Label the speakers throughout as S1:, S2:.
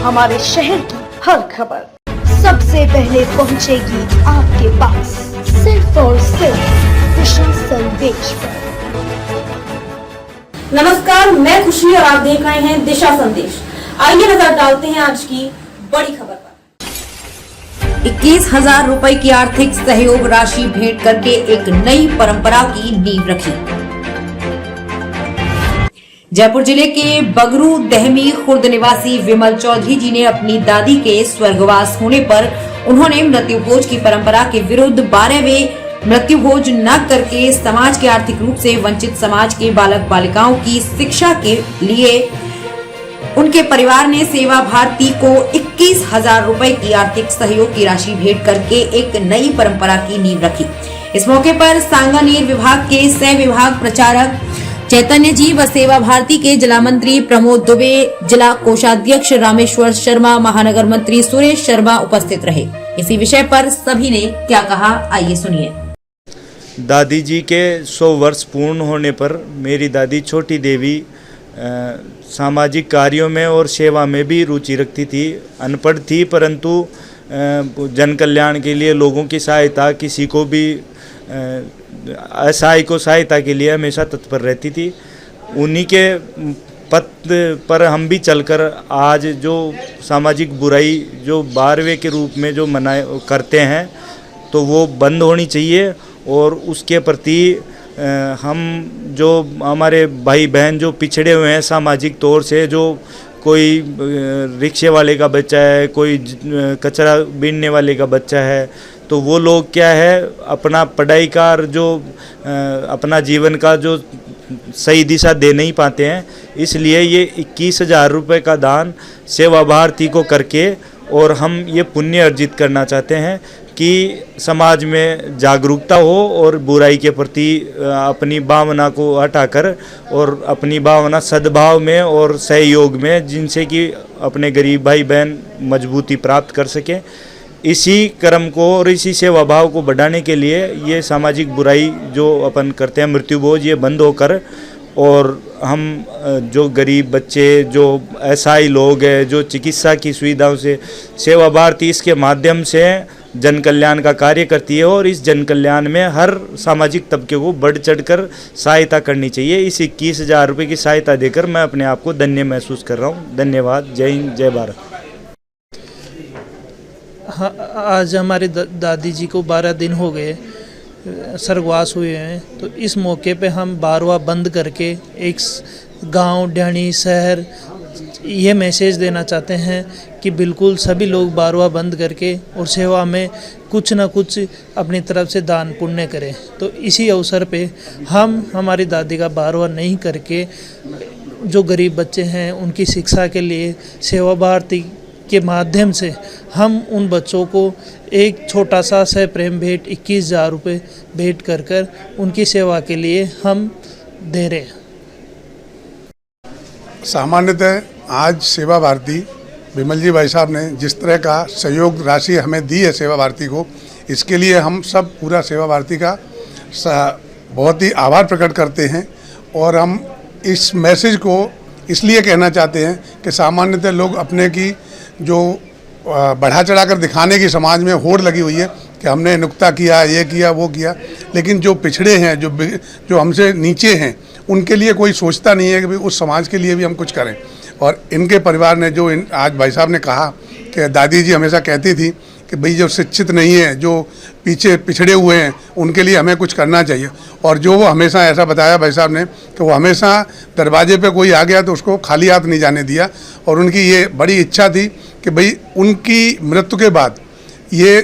S1: हमारे शहर की हर खबर सबसे पहले पहुंचेगी आपके पास, सिर्फ और सिर्फ दिशा संदेश पर।
S2: नमस्कार, मैं खुशी और आप देख रहे हैं दिशा संदेश। आइए नजर डालते हैं आज की बड़ी खबर पर।
S3: 21,000 रुपए की आर्थिक सहयोग राशि भेंट करके एक नई परंपरा की नींव रखी। जयपुर जिले के बगरू दहमी खुर्द निवासी विमल चौधरी जी ने अपनी दादी के स्वर्गवास होने पर उन्होंने मृत्यु भोज की परंपरा के विरुद्ध 12वें मृत्यु भोज न करके समाज के आर्थिक रूप से वंचित समाज के बालक बालिकाओं की शिक्षा के लिए उनके परिवार ने सेवा भारती को 21,000 रुपए की आर्थिक सहयोग की राशि भेंट करके एक नई परंपरा की नींव रखी। इस मौके पर सांगानेर विभाग के सह विभाग प्रचारक चैतन्य जी व सेवा भारती के जिला मंत्री प्रमोद दुबे, जिला कोषाध्यक्ष रामेश्वर शर्मा, महानगर मंत्री सुरेश शर्मा उपस्थित रहे। इसी विषय पर सभी ने क्या कहा, आइए सुनिए।
S4: दादी जी के 100 वर्ष पूर्ण होने पर मेरी दादी छोटी देवी सामाजिक कार्यों में और सेवा में भी रुचि रखती थी। अनपढ़ थी परंतु जन कल्याण के लिए, लोगों की सहायता, किसी को भी असहाय को सहायता के लिए हमेशा तत्पर रहती थी। उन्हीं के पथ पर हम भी चलकर आज जो सामाजिक बुराई जो 12वें के रूप में जो मनाए करते हैं तो वो बंद होनी चाहिए। और उसके प्रति हम जो हमारे भाई बहन जो पिछड़े हुए हैं सामाजिक तौर से, जो कोई रिक्शे वाले का बच्चा है, कोई कचरा बीनने वाले का बच्चा है, तो वो लोग क्या है अपना पढ़ाई का जो अपना जीवन का जो सही दिशा दे नहीं पाते हैं। इसलिए ये 21,000 रुपये का दान सेवा भारती को करके और हम ये पुण्य अर्जित करना चाहते हैं कि समाज में जागरूकता हो और बुराई के प्रति अपनी भावना को हटाकर और अपनी भावना सद्भाव में और सहयोग में, जिनसे कि अपने गरीब भाई बहन मजबूती प्राप्त कर सकें। इसी क्रम को और इसी सेवा भाव को बढ़ाने के लिए ये सामाजिक बुराई जो अपन करते हैं मृत्यु भोज, ये बंद होकर और हम जो गरीब बच्चे, जो असहाय लोग हैं, जो चिकित्सा की सुविधाओं से, सेवा भारती इसके माध्यम से जन कल्याण का कार्य करती है और इस जन कल्याण में हर सामाजिक तबके को बढ़ चढ़कर सहायता करनी चाहिए। इस 21,000 रुपये की सहायता देकर मैं अपने आप को धन्य महसूस कर रहा हूँ। धन्यवाद। जय हिंद, जय भारत।
S5: हाँ, आज हमारे दादी जी को 12 दिन हो गए स्वर्गवास हुए हैं, तो इस मौके पे हम 12वां बंद करके एक गांव, ढाणी, शहर ये मैसेज देना चाहते हैं कि बिल्कुल सभी लोग 12वां बंद करके और सेवा में कुछ ना कुछ अपनी तरफ से दान पुण्य करें। तो इसी अवसर पे हम हमारी दादी का 12वां नहीं करके जो गरीब बच्चे हैं उनकी शिक्षा के लिए सेवा भारती के माध्यम से हम उन बच्चों को एक छोटा सा सह प्रेम भेंट 21,000 रुपये भेंट कर उनकी सेवा के लिए हम दे रहे हैं।
S6: सामान्यतः आज सेवा भारती विमल जी भाई साहब ने जिस तरह का सहयोग राशि हमें दी है सेवा भारती को, इसके लिए हम सब पूरा सेवा भारती का बहुत ही आभार प्रकट करते हैं। और हम इस मैसेज को इसलिए कहना चाहते हैं कि सामान्यतः लोग अपने की जो बढ़ा चढ़ा कर दिखाने की समाज में होड़ लगी हुई है कि हमने नुक्ता किया, ये किया, वो किया, लेकिन जो पिछड़े हैं, जो हमसे नीचे हैं, उनके लिए कोई सोचता नहीं है कि भाई उस समाज के लिए भी हम कुछ करें। और इनके परिवार ने जो आज भाई साहब ने कहा कि दादी जी हमेशा कहती थी कि भाई जो शिक्षित नहीं है, जो पीछे पिछड़े हुए हैं, उनके लिए हमें कुछ करना चाहिए। और जो वो हमेशा ऐसा बताया भाई साहब ने कि वो हमेशा दरवाजे पे कोई आ गया तो उसको खाली हाथ नहीं जाने दिया। और उनकी ये बड़ी इच्छा थी कि भाई उनकी मृत्यु के बाद ये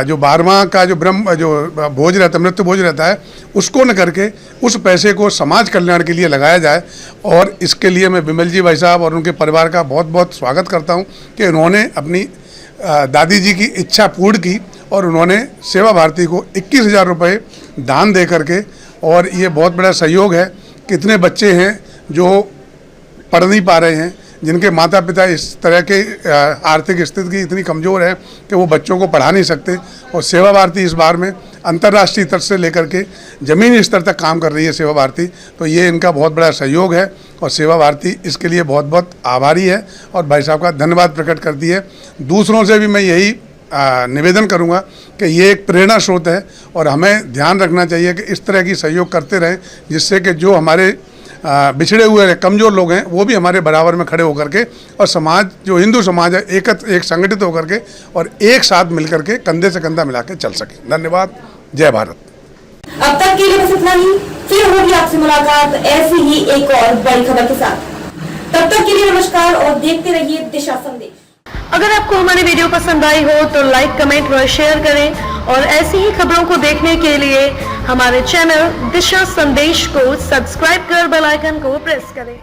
S6: जो 12वां का जो भोज रहता है, मृत्यु भोज रहता है, उसको न करके उस पैसे को समाज कल्याण के लिए लगाया जाए। और इसके लिए मैं विमल जी भाई साहब और उनके परिवार का बहुत बहुत स्वागत करता हूं कि उन्होंने अपनी दादी जी की इच्छा पूर्ण की और उन्होंने सेवा भारती को 21,000 रुपये दान दे करके, और ये बहुत बड़ा सहयोग है। कितने बच्चे हैं जो पढ़ नहीं पा रहे हैं, जिनके माता पिता इस तरह के आर्थिक स्थिति की इतनी कमज़ोर है कि वो बच्चों को पढ़ा नहीं सकते, और सेवा भारती इस बार में अंतर्राष्ट्रीय स्तर से लेकर के ज़मीनी स्तर तक काम कर रही है सेवा भारती। तो ये इनका बहुत बड़ा सहयोग है और सेवा भारती इसके लिए बहुत बहुत आभारी है और भाई साहब का धन्यवाद प्रकट करती है। दूसरों से भी मैं यही निवेदन करूंगा कि ये एक प्रेरणा स्रोत है और हमें ध्यान रखना चाहिए कि इस तरह की सहयोग करते रहें, जिससे कि जो हमारे बिछड़े हुए कमज़ोर लोग हैं वो भी हमारे बराबर में खड़े होकर के और समाज जो हिंदू समाज है एक संगठित होकर के और एक साथ मिलकर के कंधे से कंधा मिला के चल सके। धन्यवाद। जय भारत।
S2: अब तक के लिए बस इतना ही, फिर होगी आपसे मुलाकात ऐसी ही एक और बड़ी खबर के साथ। तब तक के लिए नमस्कार और देखते रहिए दिशा संदेश।
S1: अगर आपको हमारी वीडियो पसंद आई हो तो लाइक, कमेंट व शेयर करें और ऐसी ही खबरों को देखने के लिए हमारे चैनल दिशा संदेश को सब्सक्राइब कर बेल आइकन को प्रेस करें।